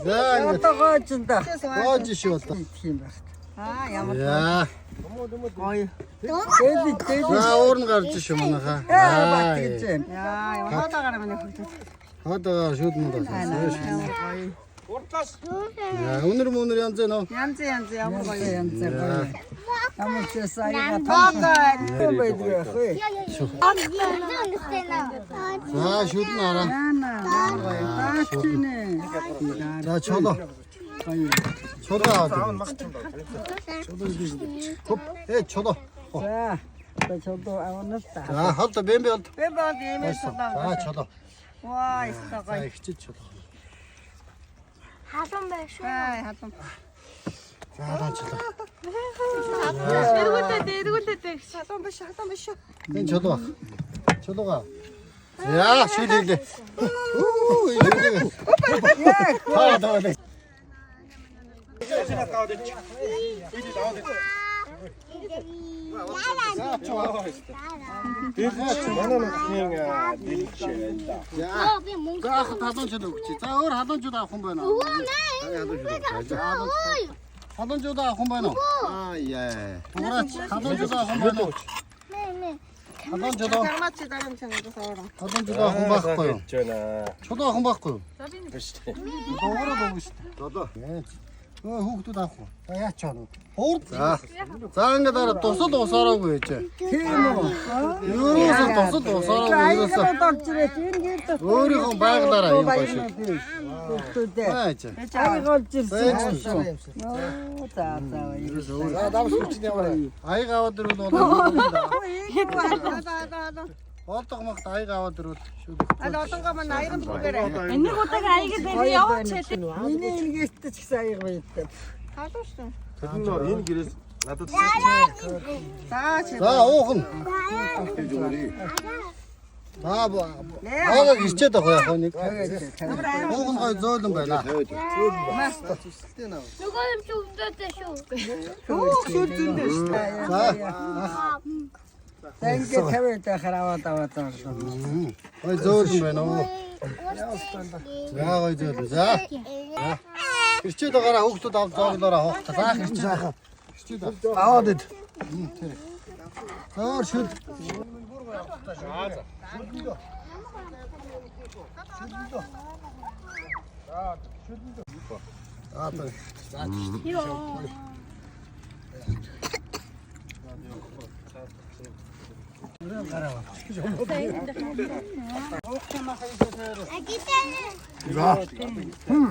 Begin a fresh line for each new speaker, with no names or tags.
За
Отогоочтой.
гоож шивэлдэг.
Тийм байна. Ямар
Яа.
гоё. Дээд.
За уурн гарч иш юм нахаа.
Бат гэж байна.
Яа, хатагаар минь хурд.
Хадаа шүдмэн даа.
Гоё.
Яа, өнөр янз нөө.
Янз ямар гоё.
Янз гоё. Ямар ч саяга таагаа байдаг хөө.
За шүдмэн араа.
Яна гоё. Таачны.
За чолоо. Чолоо аваад. Хоп, чолоо.
За. Чодо авнаа.
За холд бэмбэ холд.
Би бод имэйл судаа.
За чолоо.
Ваа, ихтэй
За
гоё.
ихчиж чолоо.
Халуун байх шүү.
Хатан.
За даа чолоо.
Эргүүлээд шалуун биш.
Энэ чолоо. Чолоога. Яа, шүлээ. Уу, энэ. Хаа даа.
Оо би мөнгө.
За халуун чөлөө өгч. За өөр халуун чөлөө авах юм байна. Халуун чөлөө авах юм байна. Аа яа. Тураач халуун чөлөө авах юм байна.
Нэ.
Халуун чөлөө.
Гармаач дарамт санагдаж байна.
Халуун чөлөө авах юм байхгүй юу? Чөлөө авах юм байхгүй юу? Доогороо дууг шүү дээ. Чөлөө. Өө хүүхдүүд авах уу? За яач чанаа. Хуурд. За ингээд дараа тусал усаараагүй гэж.
Тийм үү?
Юуроос тусал усаараагүй юуроос.
Аягад орж ирээд энэ гээд
Өөрийнхөө байгалаараа юм байна шүү.
Хүүхдүүдээ.
Ааж.
Аяг олж ирсэн.
Байж шүү.
Йоо за.
За давс хүчний яваа. Аяг аваад ирвэл болоо. Олдог магт аяг аваад ирвэл шүү.
Одонгоо мань аягд бүгээрээ.
Энийг удааг аягд барь яваач хэлээ.
Миний ингээд ч гэсэн аяг байдаг.
Халуун шүү.
Энэ гэрээс надад
За уухан. Аа ирчээд байгаа яах вэ нэг. Уухан гой зөөлөн байна.
Нөгөө юм чи өвдөдөө шүү.
Шүлдэндээ шүү.
За.
За ингээд тавиад хараад аваад байгаа.
Гой зөөлөн байна уу. За гой зөөлөн. За. Ирчээд байгаараа хүүхдүүд авч зоглоороо хоох. За ирчээд. Ирчээд. Аваад ид. Өөр шүл.
Агитаа.